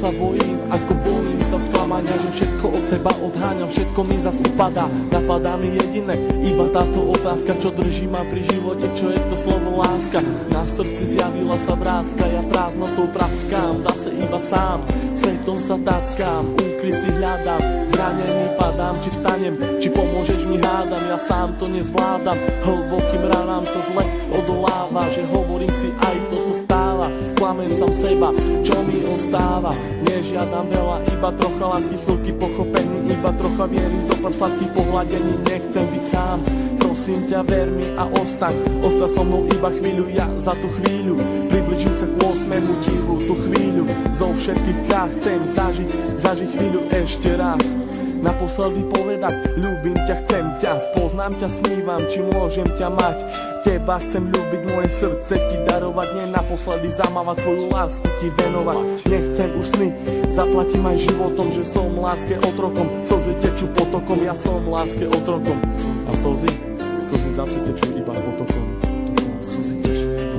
sa bojím, ako bojím sa sklamania, že všetko od seba odháňam, všetko mi zas upadá. Napadá mi jediné, iba táto otázka, čo drží ma pri živote, čo je to slovo láska. Na srdci zjavila sa vrázka, ja prázdnotou praskám, zase iba sám, svetom sa tackám, úkryt si hľadám, zranený padám, či vstanem, či pomôžeš mi hádam, ja sám to nezvládam, hlbokým ranám sa zle odoláva, že hovorím si aj to sa stáva, klamem sám seba, čo mi ostáva, nežiadam veľa, iba trocha lásky, chvíľky pochopení, iba trocha viery, zopár sladkých pohľadení, nechcem byť sám, prosím ťa, ver mi a ostaň so mnou iba chvíľu, ja za tú chvíľu približím sa k 8. tichu, tú chvíľu zo všetkých krát chcem zažiť chvíľu ešte raz. Naposledy povedať, ľúbim ťa, chcem ťa, poznám ťa, snívam, či môžem ťa mať. Teba chcem ľúbiť, moje srdce ti darovať, nie naposledy zamávať svoju lásku ti venovať. Nechcem už sny, zaplatím aj životom, že som láske otrokom, slzy tečú potokom, ja som láske otrokom. A slzy zase tečú iba potokom. Slzy tečú iba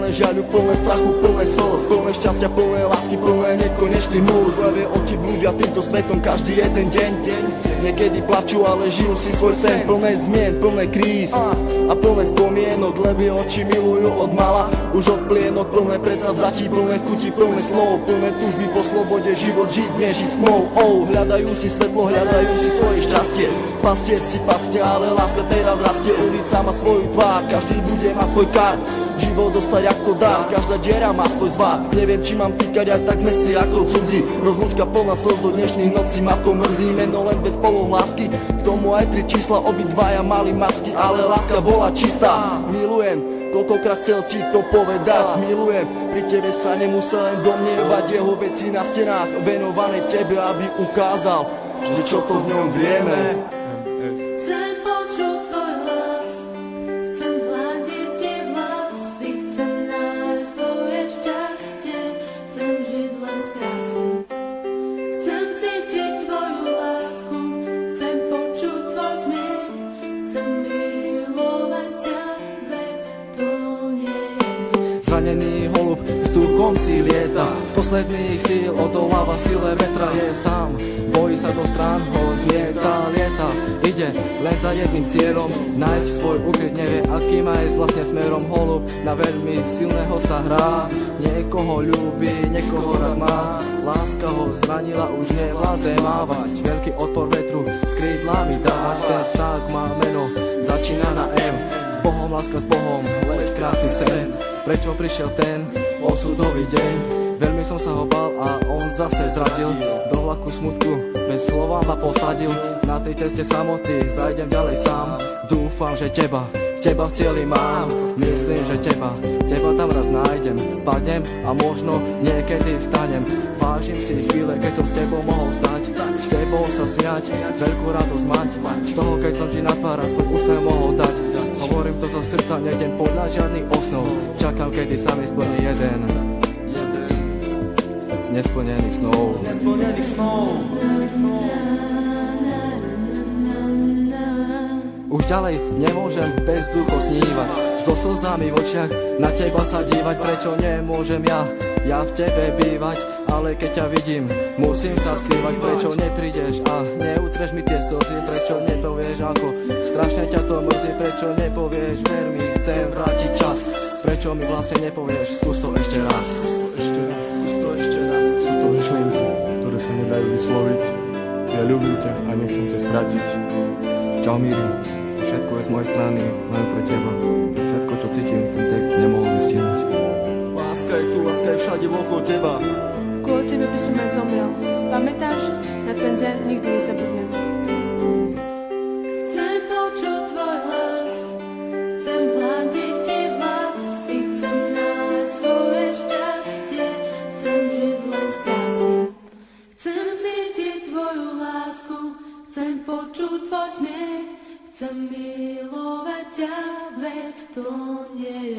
žiaľu, plné strachu, plné slz, plné šťastia, plné lásky, plné nekonečný múz. Levé oči blúdia týmto svetom každý jeden deň. Niekedy plačú, ale žijú si svoj sen. Plné zmien, plné kríz a plné spomienok. Levé oči milujú od mala, už od plienok. Plné predsavzatí, plné chuti, plné slov, plné túžby po slobode, život žiť, nežiť smou. Hľadajú si svetlo, hľadajú si svoje šťastie. Pastier si pastia, ale láska teraz rastie. Ulica má svoju tvár, každý bude mať svoj kart. Život dostať ako dar, každá diera má svoj zvar. Neviem, či mám týkať, aj tak sme si ako cudzí. Rozlúčka plná slz do dnešných nocí, ma to mrzí. Meno len bez polov lásky, k tomu aj 3 čísla, obidvaja mali masky, ale láska bola čistá. Milujem, koľkokrát chcel ti to povedať. Milujem, pri tebe sa nemusel len domnievať. Jeho veci na stenách venované tebe, aby ukázal, že čo to v ňom vieme. Zranený holub s duchom si lieta, z posledných síl odoláva sile vetra. Je sám, bojí sa do strán, ho zmieta, lieta. Ide len za jedným cieľom, nájsť svoj ukryt, nevie aký má ísť vlastne smerom. Holub na veľmi silného sa hrá, niekoho ľúbi, niekoho rád má. Láska ho zranila, už nevládze mávať, veľký odpor vetru s krídlami dávať. Ten vták má meno, začína na M. S Bohom, láska s Bohom, leď krásny sen. Prečo prišiel ten osudový deň? Veľmi som sa ho bál a on zase zradil. Do vlaku smutku bez slova ma posadil. Na tej ceste samoty zajdem ďalej sám. Dúfam, že teba v cieli mám. Myslím, že teba tam raz nájdem. Padnem a možno niekedy vstanem. Vážim si chvíle, keď som s tebou mohol stať, s tebou sa smiať, veľkú radosť mať. Z toho, keď som ti na tvár aspoň úsmev mohol dať. Hovorím to zo srdca, nejdem podľa žiadnych osnov. Čakám, kedy sa mi splní jeden z nesplnených snov. Už ďalej nemôžem bez ducho snívať, so slzami v očiach na teba sa dívať. Prečo nemôžem ja v tebe bývať? Ale keď ťa vidím, musím sa snívať. Prečo neprídeš a neutreš mi tie slzy? Prečo nepovieš, ako strašne ťa to mrzí? Prečo nepovieš, ver mi, chcem vrátiť čas? Prečo mi vlastne nepovieš, skús to ešte raz? Skús to myšlienky, ktoré sa nedajú vysloviť. Ja ľúbim ťa a nechcem ťa stratiť. Čau Míri, všetko je z mojej strany, len pre teba. Všetko, čo cítim, ten text nemohol vystihnúť. Láska je tu, láska je všade okolo teba. Kvôli tebe by som aj zomrel. Pamätáš? Na ten deň nikdy nezabudnem. Chcem počuť tvoj hlas, chcem hľadiť ti vlasy, chcem nájsť svoje šťastie, Chcem milovať ťa, veď to nie je